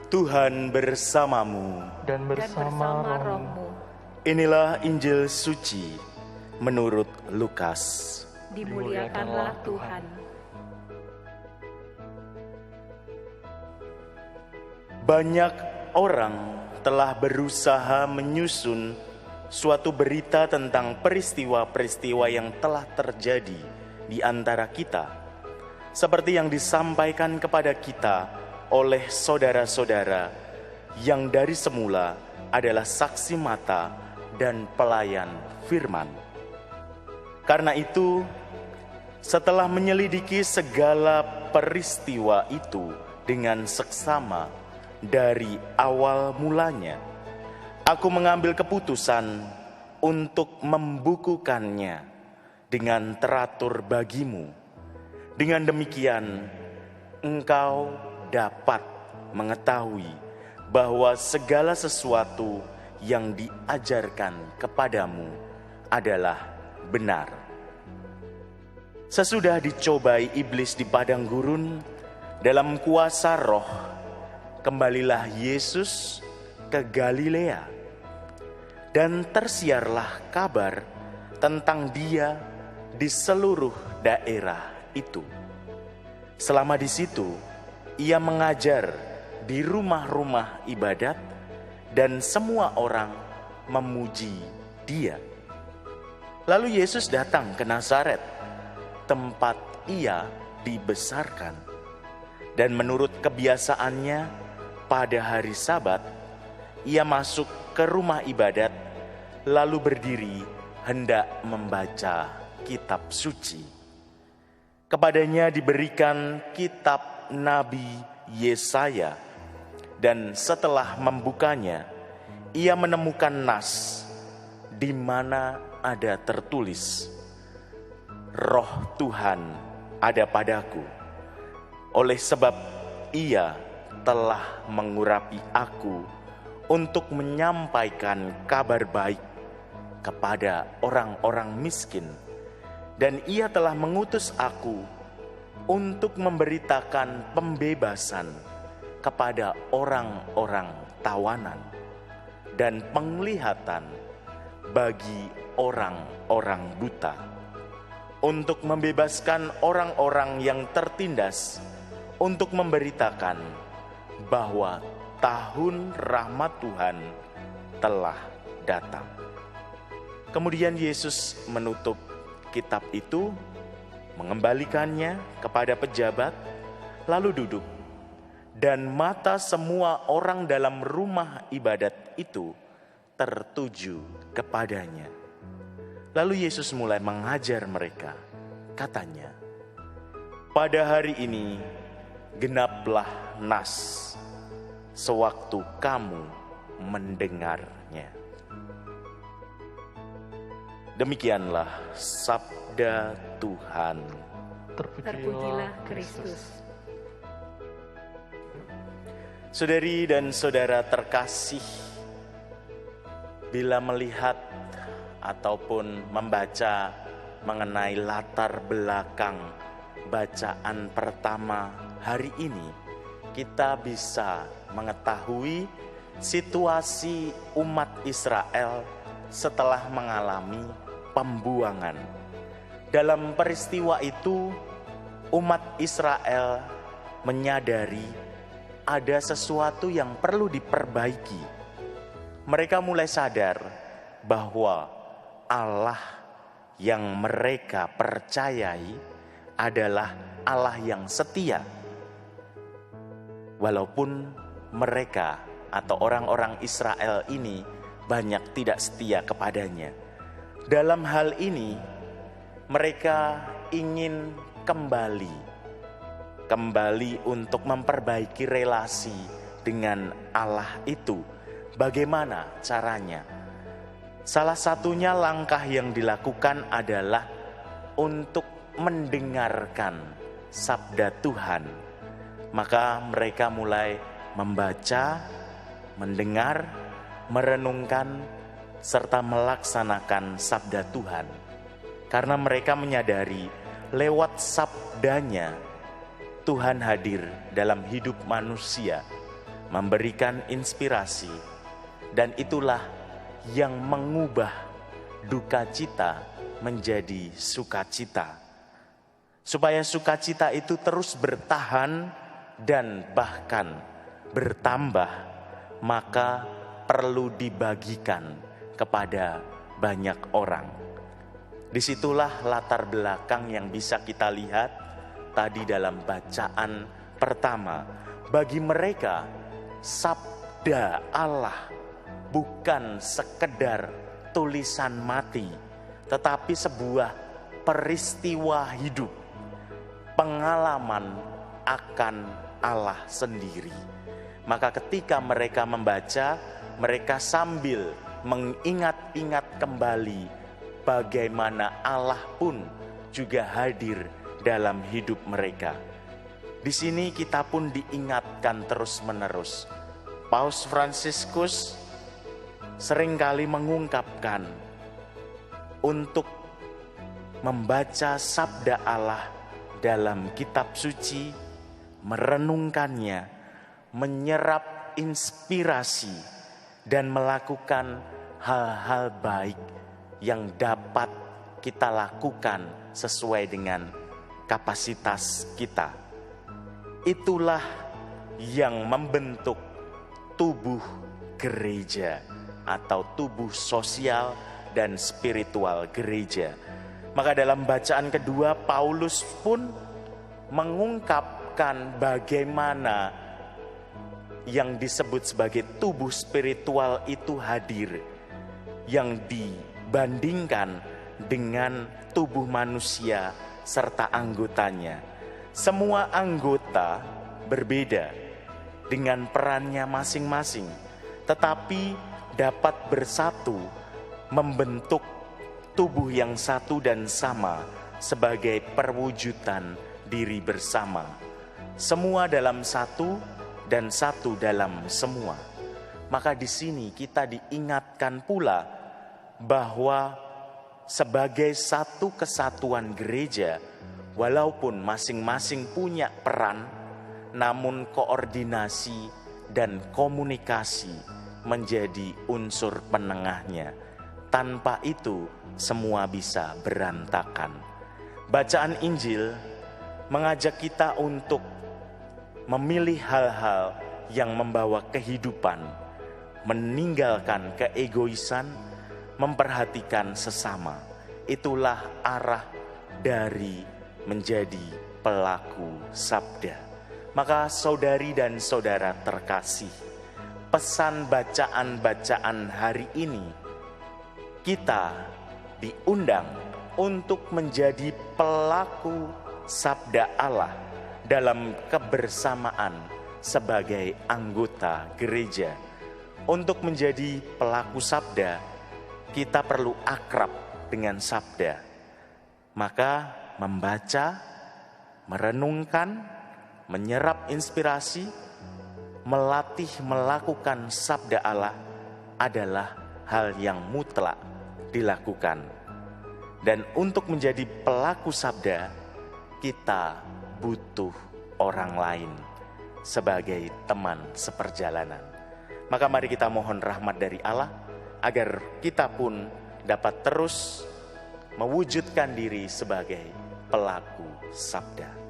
Tuhan bersamamu. dan bersama rohmu. rohmu. Inilah Injil suci menurut Lukas. Dimuliakanlah Tuhan. Banyak orang telah berusaha menyusun suatu berita tentang peristiwa-peristiwa yang telah terjadi di antara kita, seperti yang disampaikan kepada kita oleh saudara-saudara yang dari semula adalah saksi mata dan pelayan firman. Karena itu, setelah menyelidiki segala peristiwa itu dengan seksama dari awal mulanya, aku mengambil keputusan untuk membukukannya dengan teratur bagimu. Dengan demikian, engkau dapat mengetahui bahwa segala sesuatu yang diajarkan kepadamu adalah benar. Sesudah dicobai iblis di padang gurun dalam kuasa roh, kembalilah Yesus ke Galilea, dan tersiarlah kabar tentang Dia di seluruh daerah itu. Selama di situ, Ia mengajar di rumah-rumah ibadat, dan semua orang memuji Dia. Lalu Yesus datang ke Nazaret, tempat Ia dibesarkan, dan menurut kebiasaannya pada hari Sabat, Ia masuk ke rumah ibadat, lalu berdiri hendak membaca kitab suci. Kepadanya diberikan kitab Nabi Yesaya, dan setelah membukanya, ia menemukan nas di mana ada tertulis, Roh Tuhan ada padaku, oleh sebab Ia telah mengurapi aku untuk menyampaikan kabar baik kepada orang-orang miskin, dan Ia telah mengutus aku untuk memberitakan pembebasan kepada orang-orang tawanan dan penglihatan bagi orang-orang buta, untuk membebaskan orang-orang yang tertindas, untuk memberitakan bahwa tahun rahmat Tuhan telah datang. Kemudian Yesus menutup kitab itu, mengembalikannya kepada pejabat, lalu duduk, dan mata semua orang dalam rumah ibadat itu tertuju kepadanya. Lalu Yesus mulai mengajar mereka, katanya, pada hari ini genaplah nas sewaktu kamu mendengarnya. Demikianlah sabda Tuhan. Terpujilah Kristus. Saudari dan saudara terkasih, bila melihat ataupun membaca mengenai latar belakang bacaan pertama hari ini, kita bisa mengetahui situasi umat Israel setelah mengalami pembuangan. Dalam peristiwa itu, umat Israel menyadari ada sesuatu yang perlu diperbaiki. Mereka mulai sadar bahwa Allah yang mereka percayai adalah Allah yang setia. Walaupun mereka atau orang-orang Israel ini banyak tidak setia kepadanya. Dalam hal ini, mereka ingin kembali untuk memperbaiki relasi dengan Allah itu. Bagaimana caranya? Salah satunya langkah yang dilakukan adalah untuk mendengarkan sabda Tuhan. Maka mereka mulai membaca, mendengar, merenungkan, serta melaksanakan sabda Tuhan. Karena mereka menyadari lewat sabdanya Tuhan hadir dalam hidup manusia, memberikan inspirasi, dan itulah yang mengubah duka cita menjadi sukacita. Supaya sukacita itu terus bertahan dan bahkan bertambah, maka perlu dibagikan kepada banyak orang. Disitulah latar belakang yang bisa kita lihat tadi dalam bacaan pertama. Bagi mereka, sabda Allah bukan sekedar tulisan mati, tetapi sebuah peristiwa hidup, pengalaman akan Allah sendiri. Maka ketika mereka membaca, mereka sambil mengingat-ingat kembali bagaimana Allah pun juga hadir dalam hidup mereka. Di sini kita pun diingatkan terus-menerus. Paus Fransiskus seringkali mengungkapkan untuk membaca sabda Allah dalam kitab suci, merenungkannya, menyerap inspirasi, dan melakukan hal-hal baik yang dapat kita lakukan sesuai dengan kapasitas kita. Itulah yang membentuk tubuh gereja atau tubuh sosial dan spiritual gereja. Maka dalam bacaan kedua, Paulus pun mengungkapkan bagaimana yang disebut sebagai tubuh spiritual itu hadir, yang dibandingkan dengan tubuh manusia serta anggotanya. Semua anggota berbeda dengan perannya masing-masing, tetapi dapat bersatu membentuk tubuh yang satu dan sama sebagai perwujudan diri bersama. Semua dalam satu dan satu dalam semua. Maka di sini kita diingatkan pula bahwa sebagai satu kesatuan gereja, walaupun masing-masing punya peran, namun koordinasi dan komunikasi menjadi unsur penengahnya. Tanpa itu semua bisa berantakan. Bacaan Injil mengajak kita untuk memilih hal-hal yang membawa kehidupan, meninggalkan keegoisan, memperhatikan sesama. Itulah arah dari menjadi pelaku sabda. Maka saudari dan saudara terkasih, pesan bacaan-bacaan hari ini, kita diundang untuk menjadi pelaku sabda Allah dalam kebersamaan sebagai anggota gereja. Untuk menjadi pelaku sabda, kita perlu akrab dengan sabda. Maka membaca, merenungkan, menyerap inspirasi, melatih melakukan sabda Allah adalah hal yang mutlak dilakukan. Dan untuk menjadi pelaku sabda, kita butuh orang lain sebagai teman seperjalanan. Maka mari kita mohon rahmat dari Allah agar kita pun dapat terus mewujudkan diri sebagai pelaku sabda.